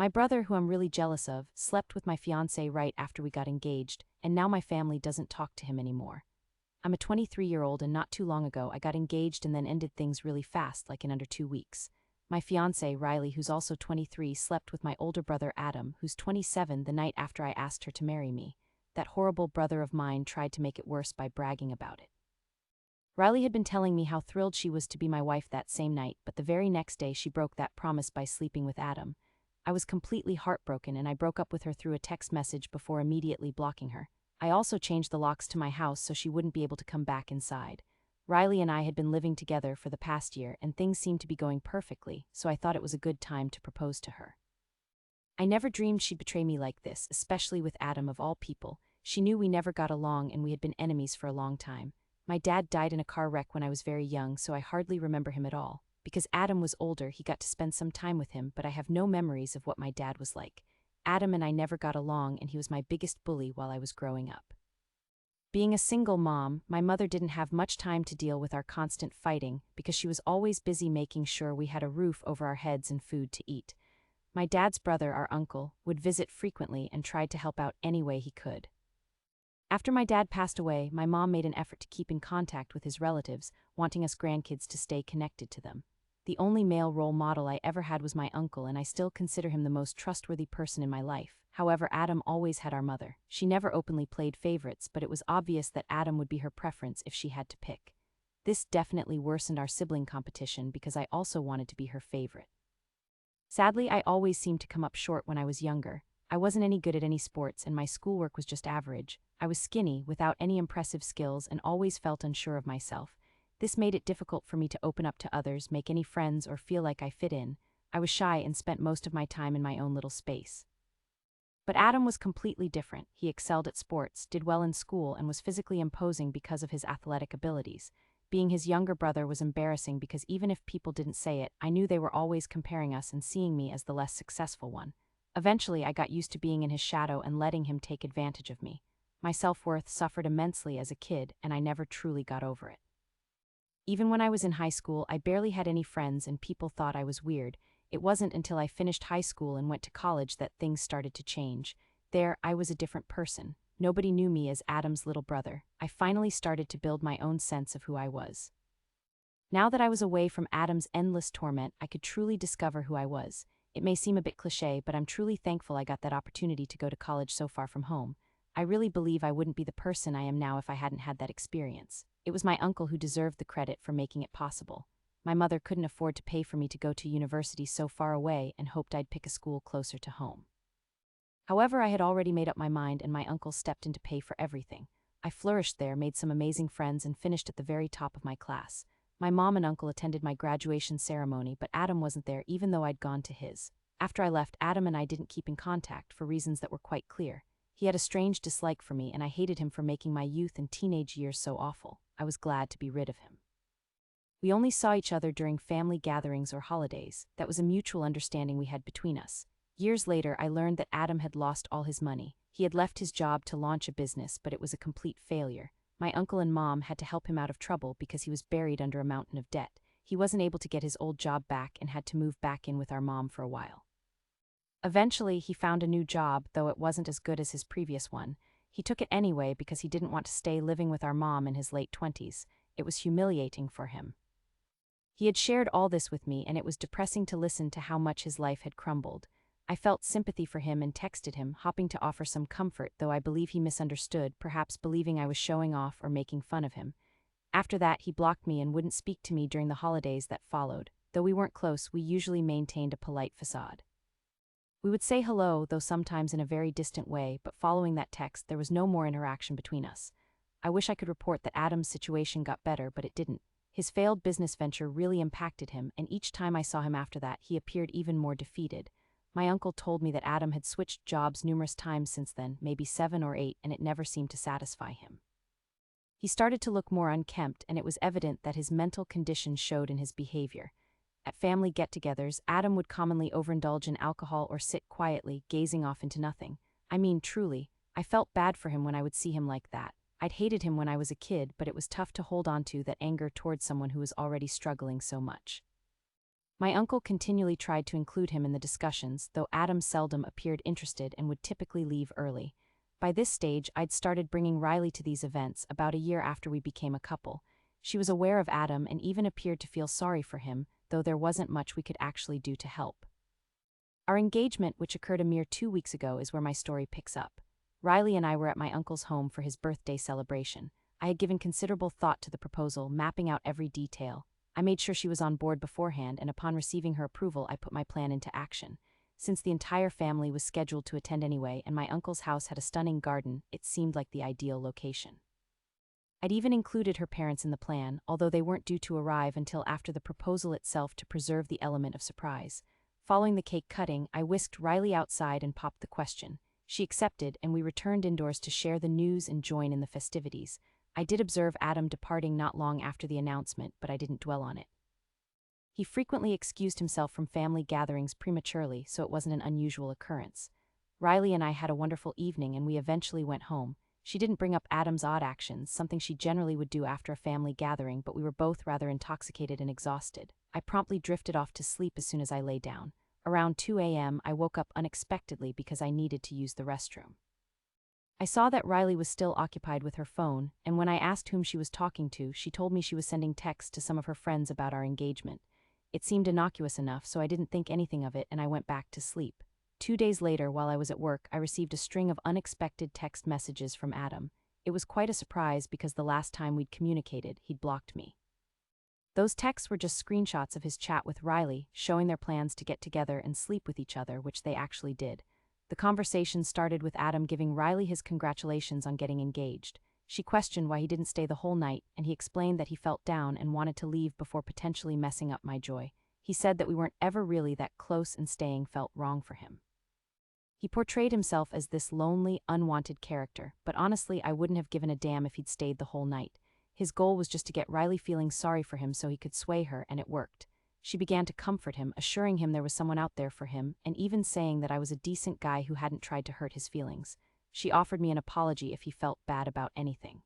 My brother, who I'm really jealous of, slept with my fiancé right after we got engaged, and now my family doesn't talk to him anymore. I'm a 23-year-old and not too long ago I got engaged and then ended things really fast, like in under 2 weeks. My fiancé, Riley, who's also 23, slept with my older brother Adam, who's 27, the night after I asked her to marry me. That horrible brother of mine tried to make it worse by bragging about it. Riley had been telling me how thrilled she was to be my wife that same night, but the very next day she broke that promise by sleeping with Adam. I was completely heartbroken and I broke up with her through a text message before immediately blocking her. I also changed the locks to my house so she wouldn't be able to come back inside. Riley and I had been living together for the past year and things seemed to be going perfectly, so I thought it was a good time to propose to her. I never dreamed she'd betray me like this, especially with Adam of all people. She knew we never got along and we had been enemies for a long time. My dad died in a car wreck when I was very young, so I hardly remember him at all. Because Adam was older, he got to spend some time with him, but I have no memories of what my dad was like. Adam and I never got along and he was my biggest bully while I was growing up. Being a single mom, my mother didn't have much time to deal with our constant fighting because she was always busy making sure we had a roof over our heads and food to eat. My dad's brother, our uncle, would visit frequently and tried to help out any way he could. After my dad passed away, my mom made an effort to keep in contact with his relatives, wanting us grandkids to stay connected to them. The only male role model I ever had was my uncle, and I still consider him the most trustworthy person in my life. However, Adam always had our mother. She never openly played favorites, but it was obvious that Adam would be her preference if she had to pick. This definitely worsened our sibling competition because I also wanted to be her favorite. Sadly, I always seemed to come up short when I was younger. I wasn't any good at any sports and my schoolwork was just average. I was skinny, without any impressive skills, and always felt unsure of myself. This made it difficult for me to open up to others, make any friends, or feel like I fit in. I was shy and spent most of my time in my own little space. But Adam was completely different. He excelled at sports, did well in school, and was physically imposing because of his athletic abilities. Being his younger brother was embarrassing because even if people didn't say it, I knew they were always comparing us and seeing me as the less successful one. Eventually, I got used to being in his shadow and letting him take advantage of me. My self-worth suffered immensely as a kid, and I never truly got over it. Even when I was in high school, I barely had any friends and people thought I was weird. It wasn't until I finished high school and went to college that things started to change. There, I was a different person. Nobody knew me as Adam's little brother. I finally started to build my own sense of who I was. Now that I was away from Adam's endless torment, I could truly discover who I was. It may seem a bit cliché, but I'm truly thankful I got that opportunity to go to college so far from home. I really believe I wouldn't be the person I am now if I hadn't had that experience. It was my uncle who deserved the credit for making it possible. My mother couldn't afford to pay for me to go to university so far away and hoped I'd pick a school closer to home. However, I had already made up my mind and my uncle stepped in to pay for everything. I flourished there, made some amazing friends, and finished at the very top of my class. My mom and uncle attended my graduation ceremony, but Adam wasn't there even though I'd gone to his. After I left, Adam and I didn't keep in contact for reasons that were quite clear. He had a strange dislike for me and I hated him for making my youth and teenage years so awful. I was glad to be rid of him. We only saw each other during family gatherings or holidays. That was a mutual understanding we had between us. Years later, I learned that Adam had lost all his money. He had left his job to launch a business, but it was a complete failure. My uncle and mom had to help him out of trouble because he was buried under a mountain of debt. He wasn't able to get his old job back and had to move back in with our mom for a while. Eventually, he found a new job, though it wasn't as good as his previous one. He took it anyway because he didn't want to stay living with our mom in his late 20s. It was humiliating for him. He had shared all this with me, and it was depressing to listen to how much his life had crumbled. I felt sympathy for him and texted him, hoping to offer some comfort, though I believe he misunderstood, perhaps believing I was showing off or making fun of him. After that, he blocked me and wouldn't speak to me during the holidays that followed. Though we weren't close, we usually maintained a polite facade. We would say hello, though sometimes in a very distant way, but following that text, there was no more interaction between us. I wish I could report that Adam's situation got better, but it didn't. His failed business venture really impacted him, and each time I saw him after that, he appeared even more defeated. My uncle told me that Adam had switched jobs numerous times since then, maybe 7 or 8, and it never seemed to satisfy him. He started to look more unkempt, and it was evident that his mental condition showed in his behavior. At family get-togethers, Adam would commonly overindulge in alcohol or sit quietly, gazing off into nothing. I mean, truly, I felt bad for him when I would see him like that. I'd hated him when I was a kid, but it was tough to hold on to that anger towards someone who was already struggling so much. My uncle continually tried to include him in the discussions, though Adam seldom appeared interested and would typically leave early. By this stage, I'd started bringing Riley to these events about a year after we became a couple. She was aware of Adam and even appeared to feel sorry for him, though there wasn't much we could actually do to help. Our engagement, which occurred a mere 2 weeks ago, is where my story picks up. Riley and I were at my uncle's home for his birthday celebration. I had given considerable thought to the proposal, mapping out every detail. I made sure she was on board beforehand, and upon receiving her approval, I put my plan into action. Since the entire family was scheduled to attend anyway, and my uncle's house had a stunning garden, it seemed like the ideal location. I'd even included her parents in the plan, although they weren't due to arrive until after the proposal itself to preserve the element of surprise. Following the cake cutting, I whisked Riley outside and popped the question. She accepted, and we returned indoors to share the news and join in the festivities. I did observe Adam departing not long after the announcement, but I didn't dwell on it. He frequently excused himself from family gatherings prematurely, so it wasn't an unusual occurrence. Riley and I had a wonderful evening, and we eventually went home. She didn't bring up Adam's odd actions, something she generally would do after a family gathering, but we were both rather intoxicated and exhausted. I promptly drifted off to sleep as soon as I lay down. Around 2 a.m., I woke up unexpectedly because I needed to use the restroom. I saw that Riley was still occupied with her phone, and when I asked whom she was talking to, she told me she was sending texts to some of her friends about our engagement. It seemed innocuous enough, so I didn't think anything of it, and I went back to sleep. 2 days later, while I was at work, I received a string of unexpected text messages from Adam. It was quite a surprise because the last time we'd communicated, he'd blocked me. Those texts were just screenshots of his chat with Riley, showing their plans to get together and sleep with each other, which they actually did. The conversation started with Adam giving Riley his congratulations on getting engaged. She questioned why he didn't stay the whole night, and he explained that he felt down and wanted to leave before potentially messing up my joy. He said that we weren't ever really that close and staying felt wrong for him. He portrayed himself as this lonely, unwanted character, but honestly, I wouldn't have given a damn if he'd stayed the whole night. His goal was just to get Riley feeling sorry for him so he could sway her, and it worked. She began to comfort him, assuring him there was someone out there for him, and even saying that I was a decent guy who hadn't tried to hurt his feelings. She offered me an apology if he felt bad about anything.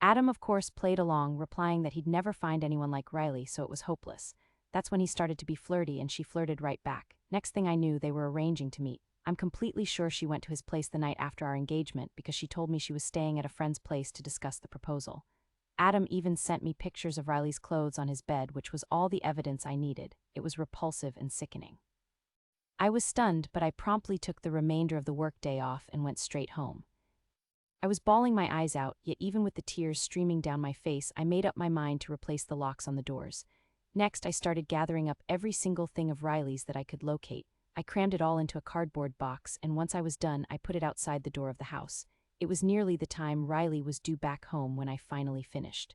Adam, of course, played along, replying that he'd never find anyone like Riley, so it was hopeless. That's when he started to be flirty, and she flirted right back. Next thing I knew, they were arranging to meet. I'm completely sure she went to his place the night after our engagement because she told me she was staying at a friend's place to discuss the proposal. Adam even sent me pictures of Riley's clothes on his bed, which was all the evidence I needed. It was repulsive and sickening. I was stunned, but I promptly took the remainder of the workday off and went straight home. I was bawling my eyes out, yet even with the tears streaming down my face, I made up my mind to replace the locks on the doors. Next, I started gathering up every single thing of Riley's that I could locate. I crammed it all into a cardboard box, and once I was done, I put it outside the door of the house. It was nearly the time Riley was due back home when I finally finished.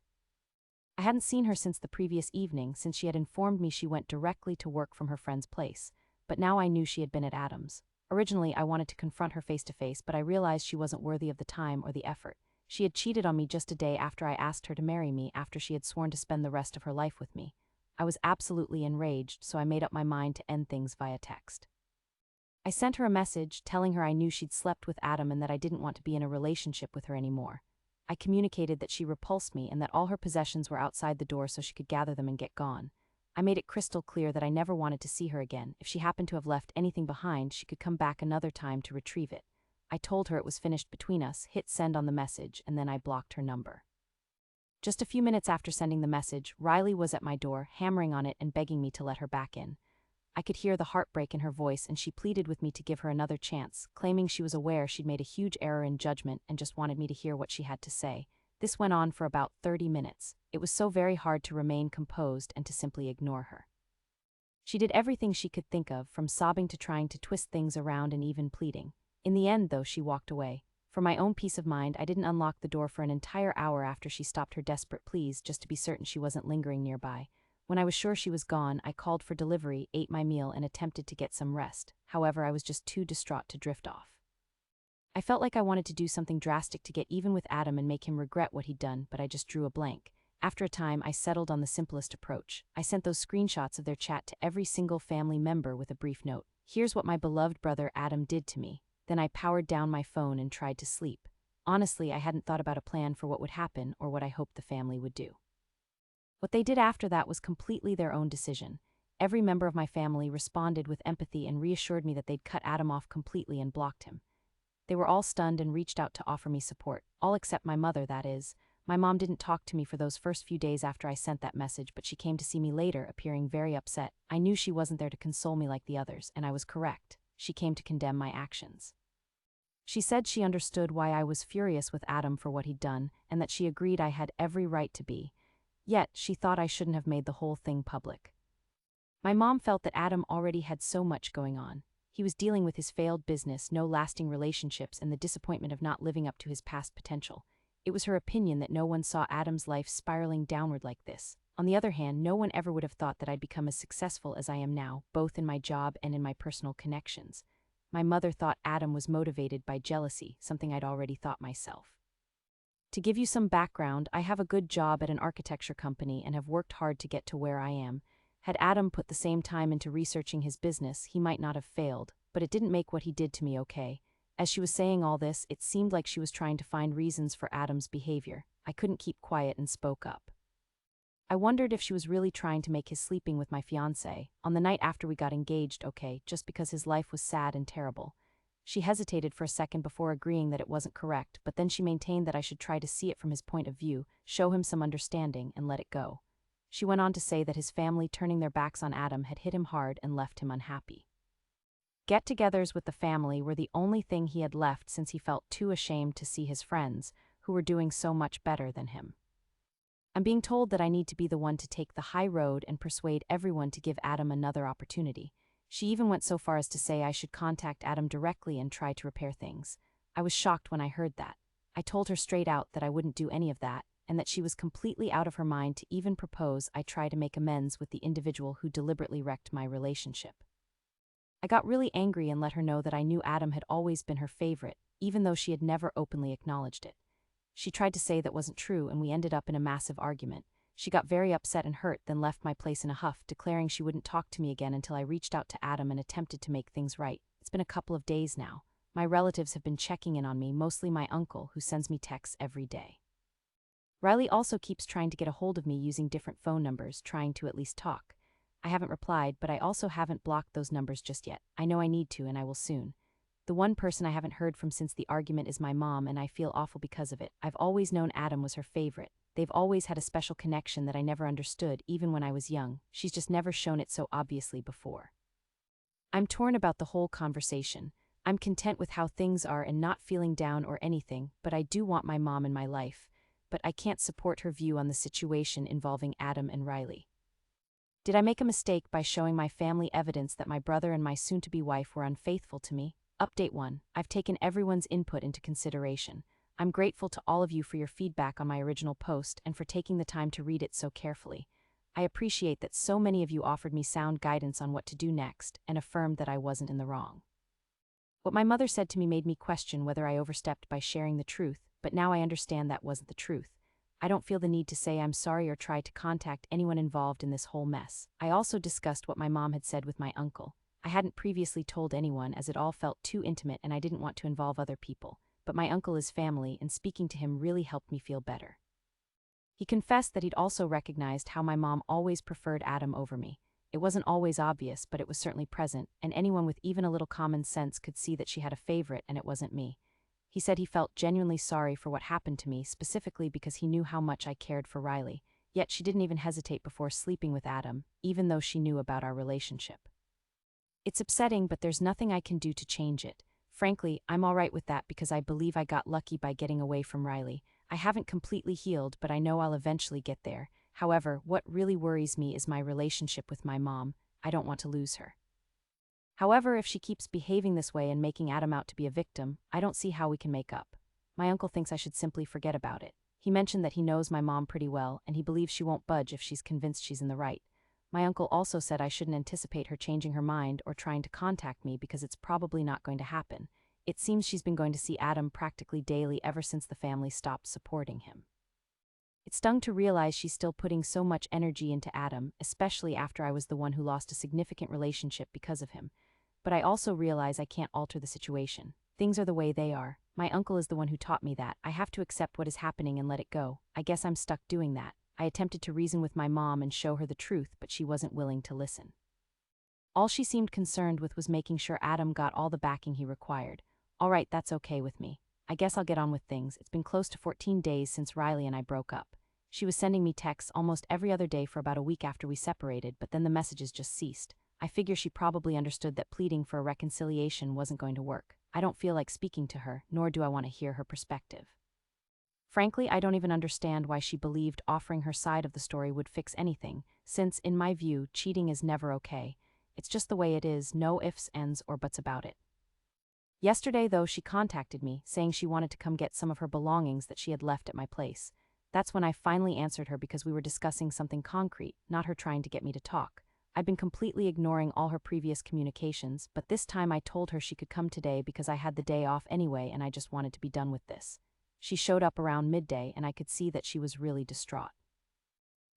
I hadn't seen her since the previous evening, since she had informed me she went directly to work from her friend's place, but now I knew she had been at Adam's. Originally, I wanted to confront her face to face, but I realized she wasn't worthy of the time or the effort. She had cheated on me just a day after I asked her to marry me, after she had sworn to spend the rest of her life with me. I was absolutely enraged, so I made up my mind to end things via text. I sent her a message telling her I knew she'd slept with Adam and that I didn't want to be in a relationship with her anymore. I communicated that she repulsed me and that all her possessions were outside the door so she could gather them and get gone. I made it crystal clear that I never wanted to see her again. If she happened to have left anything behind, she could come back another time to retrieve it. I told her it was finished between us, hit send on the message, and then I blocked her number. Just a few minutes after sending the message, Riley was at my door, hammering on it and begging me to let her back in. I could hear the heartbreak in her voice, and she pleaded with me to give her another chance, claiming she was aware she'd made a huge error in judgment and just wanted me to hear what she had to say. This went on for about 30 minutes. It was so very hard to remain composed and to simply ignore her. She did everything she could think of, from sobbing to trying to twist things around and even pleading. In the end, though, she walked away. For my own peace of mind, I didn't unlock the door for an entire hour after she stopped her desperate pleas, just to be certain she wasn't lingering nearby. When I was sure she was gone, I called for delivery, ate my meal, and attempted to get some rest. However, I was just too distraught to drift off. I felt like I wanted to do something drastic to get even with Adam and make him regret what he'd done, but I just drew a blank. After a time, I settled on the simplest approach. I sent those screenshots of their chat to every single family member with a brief note. Here's what my beloved brother Adam did to me. Then I powered down my phone and tried to sleep. Honestly, I hadn't thought about a plan for what would happen or what I hoped the family would do. What they did after that was completely their own decision. Every member of my family responded with empathy and reassured me that they'd cut Adam off completely and blocked him. They were all stunned and reached out to offer me support, all except my mother, that is. My mom didn't talk to me for those first few days after I sent that message, but she came to see me later, appearing very upset. I knew she wasn't there to console me like the others, and I was correct. She came to condemn my actions. She said she understood why I was furious with Adam for what he'd done, and that she agreed I had every right to be. Yet, she thought I shouldn't have made the whole thing public. My mom felt that Adam already had so much going on. He was dealing with his failed business, no lasting relationships, and the disappointment of not living up to his past potential. It was her opinion that no one saw Adam's life spiraling downward like this. On the other hand, no one ever would have thought that I'd become as successful as I am now, both in my job and in my personal connections. My mother thought Adam was motivated by jealousy, something I'd already thought myself. To give you some background, I have a good job at an architecture company and have worked hard to get to where I am. Had Adam put the same time into researching his business, he might not have failed, but it didn't make what he did to me okay. As she was saying all this, it seemed like she was trying to find reasons for Adam's behavior. I couldn't keep quiet and spoke up. I wondered if she was really trying to make his sleeping with my fiancé on the night after we got engaged okay, just because his life was sad and terrible. She hesitated for a second before agreeing that it wasn't correct, but then she maintained that I should try to see it from his point of view, show him some understanding, and let it go. She went on to say that his family turning their backs on Adam had hit him hard and left him unhappy. Get-togethers with the family were the only thing he had left since he felt too ashamed to see his friends, who were doing so much better than him. I'm being told that I need to be the one to take the high road and persuade everyone to give Adam another opportunity. She even went so far as to say I should contact Adam directly and try to repair things. I was shocked when I heard that. I told her straight out that I wouldn't do any of that, and that she was completely out of her mind to even propose I try to make amends with the individual who deliberately wrecked my relationship. I got really angry and let her know that I knew Adam had always been her favorite, even though she had never openly acknowledged it. She tried to say that wasn't true, and we ended up in a massive argument. She got very upset and hurt, then left my place in a huff, declaring she wouldn't talk to me again until I reached out to Adam and attempted to make things right. It's been a couple of days now. My relatives have been checking in on me, mostly my uncle, who sends me texts every day. Riley also keeps trying to get a hold of me using different phone numbers, trying to at least talk. I haven't replied, but I also haven't blocked those numbers just yet. I know I need to, and I will soon. The one person I haven't heard from since the argument is my mom, and I feel awful because of it. I've always known Adam was her favorite. They've always had a special connection that I never understood, even when I was young. She's just never shown it so obviously before. I'm torn about the whole conversation. I'm content with how things are and not feeling down or anything, but I do want my mom in my life. But I can't support her view on the situation involving Adam and Riley. Did I make a mistake by showing my family evidence that my brother and my soon-to-be wife were unfaithful to me? Update 1. I've taken everyone's input into consideration. I'm grateful to all of you for your feedback on my original post and for taking the time to read it so carefully. I appreciate that so many of you offered me sound guidance on what to do next and affirmed that I wasn't in the wrong. What my mother said to me made me question whether I overstepped by sharing the truth, but now I understand that wasn't the truth. I don't feel the need to say I'm sorry or try to contact anyone involved in this whole mess. I also discussed what my mom had said with my uncle. I hadn't previously told anyone as it all felt too intimate and I didn't want to involve other people, but my uncle is family and speaking to him really helped me feel better. He confessed that he'd also recognized how my mom always preferred Adam over me. It wasn't always obvious, but it was certainly present, and anyone with even a little common sense could see that she had a favorite and it wasn't me. He said he felt genuinely sorry for what happened to me, specifically because he knew how much I cared for Riley, yet she didn't even hesitate before sleeping with Adam, even though she knew about our relationship. It's upsetting, but there's nothing I can do to change it. Frankly, I'm alright with that because I believe I got lucky by getting away from Riley. I haven't completely healed, but I know I'll eventually get there. However, what really worries me is my relationship with my mom. I don't want to lose her. However, if she keeps behaving this way and making Adam out to be a victim, I don't see how we can make up. My uncle thinks I should simply forget about it. He mentioned that he knows my mom pretty well, and he believes she won't budge if she's convinced she's in the right. My uncle also said I shouldn't anticipate her changing her mind or trying to contact me because it's probably not going to happen. It seems she's been going to see Adam practically daily ever since the family stopped supporting him. It stung to realize she's still putting so much energy into Adam, especially after I was the one who lost a significant relationship because of him. But I also realize I can't alter the situation. Things are the way they are. My uncle is the one who taught me that. I have to accept what is happening and let it go. I guess I'm stuck doing that. I attempted to reason with my mom and show her the truth, but she wasn't willing to listen. All she seemed concerned with was making sure Adam got all the backing he required. All right, that's okay with me. I guess I'll get on with things. It's been close to 14 days since Riley and I broke up. She was sending me texts almost every other day for about a week after we separated, but then the messages just ceased. I figure she probably understood that pleading for a reconciliation wasn't going to work. I don't feel like speaking to her, nor do I want to hear her perspective. Frankly, I don't even understand why she believed offering her side of the story would fix anything, since, in my view, cheating is never okay. It's just the way it is, no ifs, ands, or buts about it. Yesterday, though, she contacted me, saying she wanted to come get some of her belongings that she had left at my place. That's when I finally answered her because we were discussing something concrete, not her trying to get me to talk. I'd been completely ignoring all her previous communications, but this time I told her she could come today because I had the day off anyway and I just wanted to be done with this. She showed up around midday and I could see that she was really distraught.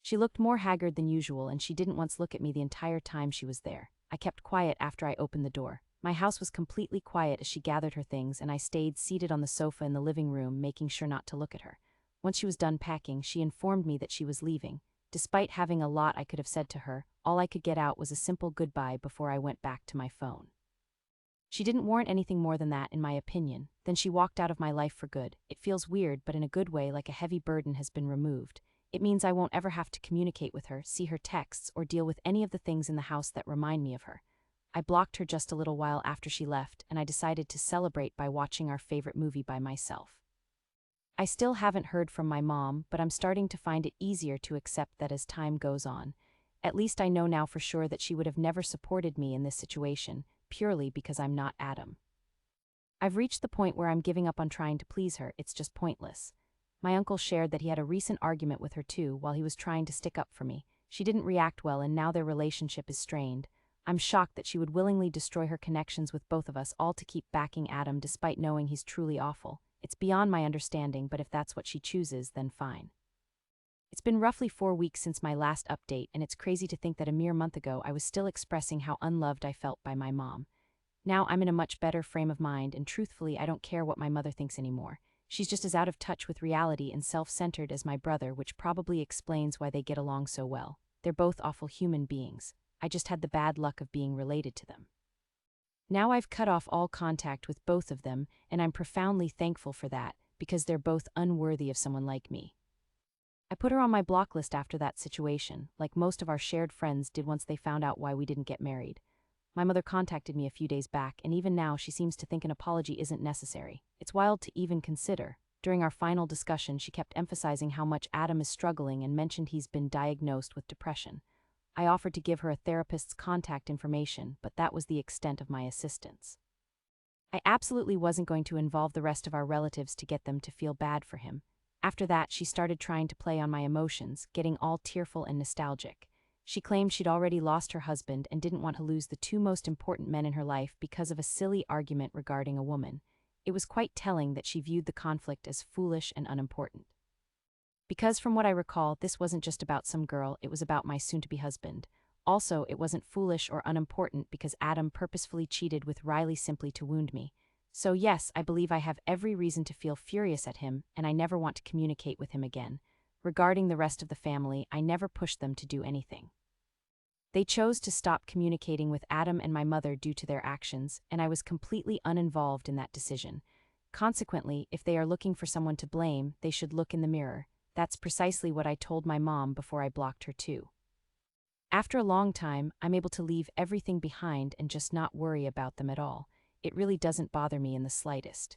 She looked more haggard than usual and she didn't once look at me the entire time she was there. I kept quiet after I opened the door. My house was completely quiet as she gathered her things and I stayed seated on the sofa in the living room, making sure not to look at her. Once she was done packing, she informed me that she was leaving. Despite having a lot I could have said to her, all I could get out was a simple goodbye before I went back to my phone. She didn't warrant anything more than that, in my opinion. Then she walked out of my life for good. It feels weird, but in a good way, like a heavy burden has been removed. It means I won't ever have to communicate with her, see her texts, or deal with any of the things in the house that remind me of her. I blocked her just a little while after she left, and I decided to celebrate by watching our favorite movie by myself. I still haven't heard from my mom, but I'm starting to find it easier to accept that as time goes on. At least I know now for sure that she would have never supported me in this situation, purely because I'm not Adam. I've reached the point where I'm giving up on trying to please her, it's just pointless. My uncle shared that he had a recent argument with her too while he was trying to stick up for me. She didn't react well and now their relationship is strained. I'm shocked that she would willingly destroy her connections with both of us all to keep backing Adam despite knowing he's truly awful. It's beyond my understanding, but if that's what she chooses, then fine. It's been roughly 4 weeks since my last update, and it's crazy to think that a mere month ago I was still expressing how unloved I felt by my mom. Now I'm in a much better frame of mind, and truthfully I don't care what my mother thinks anymore. She's just as out of touch with reality and self-centered as my brother, which probably explains why they get along so well. They're both awful human beings. I just had the bad luck of being related to them. Now I've cut off all contact with both of them, and I'm profoundly thankful for that, because they're both unworthy of someone like me. I put her on my block list after that situation, like most of our shared friends did once they found out why we didn't get married. My mother contacted me a few days back, and even now she seems to think an apology isn't necessary. It's wild to even consider. During our final discussion, she kept emphasizing how much Adam is struggling and mentioned he's been diagnosed with depression. I offered to give her a therapist's contact information, but that was the extent of my assistance. I absolutely wasn't going to involve the rest of our relatives to get them to feel bad for him. After that, she started trying to play on my emotions, getting all tearful and nostalgic. She claimed she'd already lost her husband and didn't want to lose the two most important men in her life because of a silly argument regarding a woman. It was quite telling that she viewed the conflict as foolish and unimportant. Because from what I recall, this wasn't just about some girl, it was about my soon-to-be husband. Also, it wasn't foolish or unimportant because Adam purposefully cheated with Riley simply to wound me. So yes, I believe I have every reason to feel furious at him, and I never want to communicate with him again. Regarding the rest of the family, I never pushed them to do anything. They chose to stop communicating with Adam and my mother due to their actions, and I was completely uninvolved in that decision. Consequently, if they are looking for someone to blame, they should look in the mirror. That's precisely what I told my mom before I blocked her too. After a long time, I'm able to leave everything behind and just not worry about them at all. It really doesn't bother me in the slightest.